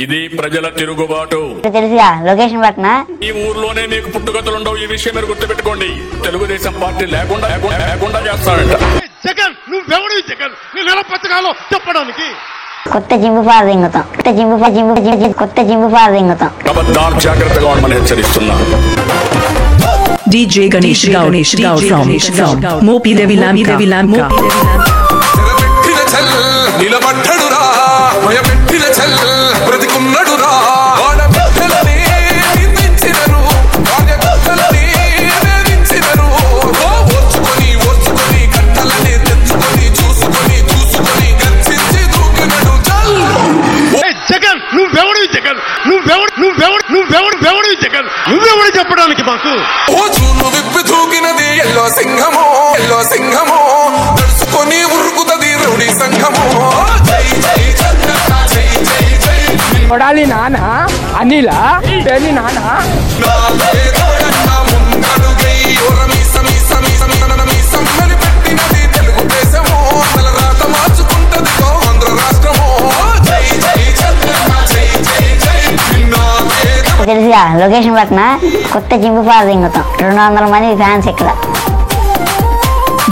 ఇది ప్రజల తిరుగుబాటు. తెలుసుగా లొకేషన్ పట్నా. ఈ ఊర్లోనే మీకు పుట్టుగతులుండవు. ఈ విషయం మీరు గుర్తుపెట్టుకోండి. తెలుగుదేశం పార్టీ లేకుండా చేస్తాడంట. జగన్ నువ్వెవడు? జగన్ నేను ఎలా బతకాలో చెప్పడానికి కొత్త జింపు పార దింగుతాం. కొత్త జింపు పార దింగుతాం. ఖబర్దార్, జాగ్రత్తగా ఉండమని హెచ్చరిస్తున్నాను. DJ Ganesh Gao from Mopi Devi Lamka. నిలబడ్డడురా భయపెట్టిన చల్ బ్రతికున్నడురా వాడబెట్టలని నిందించినరు వాడబెట్టలని వేధించినరు ఓర్చుకొని కట్టలని తెచ్చుకొని చూసుకొని గర్జించి దూకినడు చల్. జగన్ నువ్వెవడు? జగన్ నువ్వెవడు? జగన్ నువ్వెవడు చెప్పడానికి మాకు? ఓ చూను విప్పి దూకినది ఎల్లో సింహమో తెలుసుకొని ఉరుకుతది రౌడీ సంఘమో. కొడాలి నాన్న అనిలా పేని నాన్న తెలుగుదేశమో రాత మార్చుకుంటది ఆంధ్ర రాష్ట్రమో. తెలుసుగా లొకేషన్ పట్నా. కొత్త జింపు పార దింగుతాం. 200 మంది ఫ్యాన్స్ ఇక్కడ.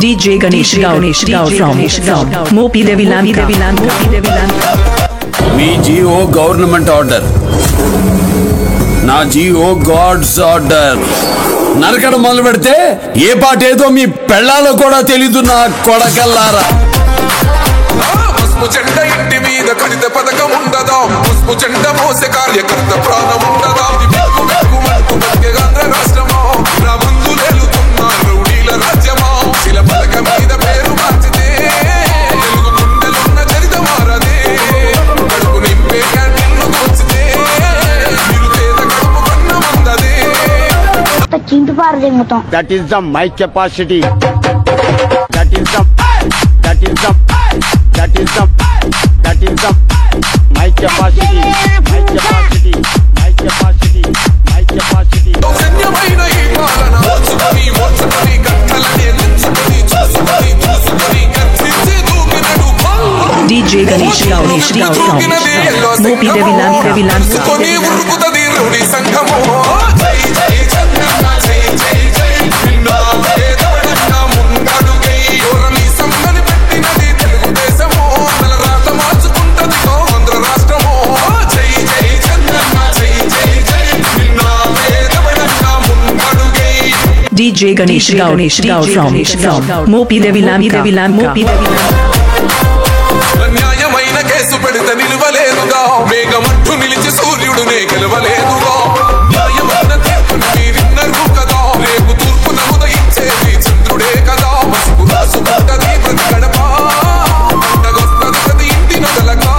DJ Ganesh Gao from Mopi Devi Lamka. మీ జిఓ గవర్నమెంట్ ఆర్డర్, నా జిఓ గాడ్స్ ఆర్డర్. నరకడం మొదలు పెడితే ఏ పాట ఏదో మీ పెళ్ళాలో కూడా తెలీదు నా కొడకల్లారా. పసుపు జెండ ఇంటి మీద కడిత పథకం ఉండదా? పసుపు జెండ మోసే కార్యకర్త ప్రాణం ఉండదా? ఆంధ్ర రాష్ట్రమా నా ముందు లేలుతున్న రౌడీల రాజ్యమా? శిల పథకం మీద పేరు మార్చితే తెలుగు గుండెలున్న చరిత మారదే. కడుపు నింపే క్యాంటీన్లు కూర్చితే నిరుపేద కడుపు కన్న మందదే. కొత్త జింపు పార దింగుతాం. That is the my capacity. My capacity. సౌజన్యమైన ఈ పాలన ఓర్చుకొని గంటలని ఎంచుకొని చూసుకొని గర్జించి దూకినడు DJ Ganesh Gao from Mopi Devi Lamka. తెలుసుకొని ఉరుకుతది రౌడీ సంఘమో. తెలుగుదేశమో రాత మార్చుకుంటది ఆంధ్ర రాష్ట్రమో. DJ Ganesh Gao from Mopi Devi Lamka. న్యాయమైన కేసు పెడితే నిలవలేదుగా, మేఘమంటూ నిలిచి సూర్యుడునే గెలవలేదుగా. న్యాయమైన తీర్పును మీరిన్నరు కదా, రేపు తూర్పు నముదయించేది చంద్రుడే కదా. పసుపు రాసుకుంటది ప్రతి గడప, పండగొస్తది ప్రతి ఇంటి నగలగా.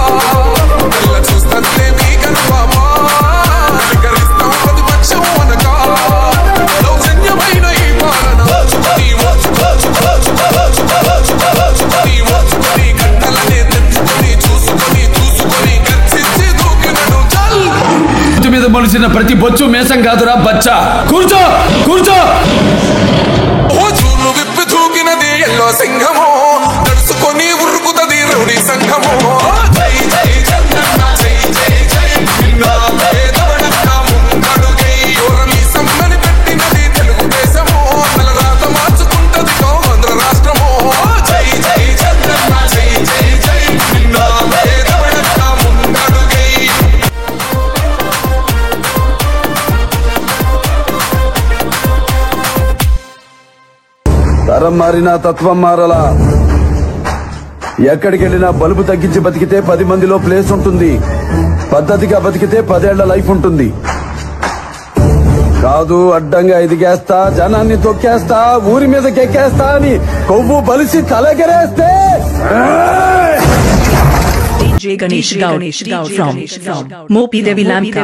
తెల్ల చూస్తే మీ గర్వమా, స్వీకరిస్తాం ప్రతిపక్షం అనగా. సౌజన్యమైన ఈ పాలన ఓర్చుకొని గంటలనే తెచ్చుకొని చూసుకొని గర్జించి దూకినడు చల్. మీద మొలిసిన ప్రతి బొచ్చు మేసం కాదురా బచ్చా. కూర్చో. ఓ చూను విప్పి దూకినది ఎల్లో సింహమో తెలుసుకొని ఉరుకుతది రౌడీ సంఘమో. పెట్టినది తెలుగుదేశమో రాత మార్చుకుంటది ఆంధ్ర రాష్ట్రమో. తరం మారినా తత్వం మారలా. ఎక్కడికి వెళ్ళినా బలుపు తగ్గించి బతికితే 10 మందిలో ప్లేస్ ఉంటుంది. పద్ధతిగా బతికితే 10 ఏళ్ల లైఫ్ ఉంటుంది. కాదు అడ్డంగా ఎదిగేస్తా, జనాన్ని తొక్కేస్తా, ఊరి మీదకి ఎక్కేస్తా అని కొవ్వు బలిసి తలకెరేస్తే. DJ Ganesh Gao from Mopi Devi Lamka.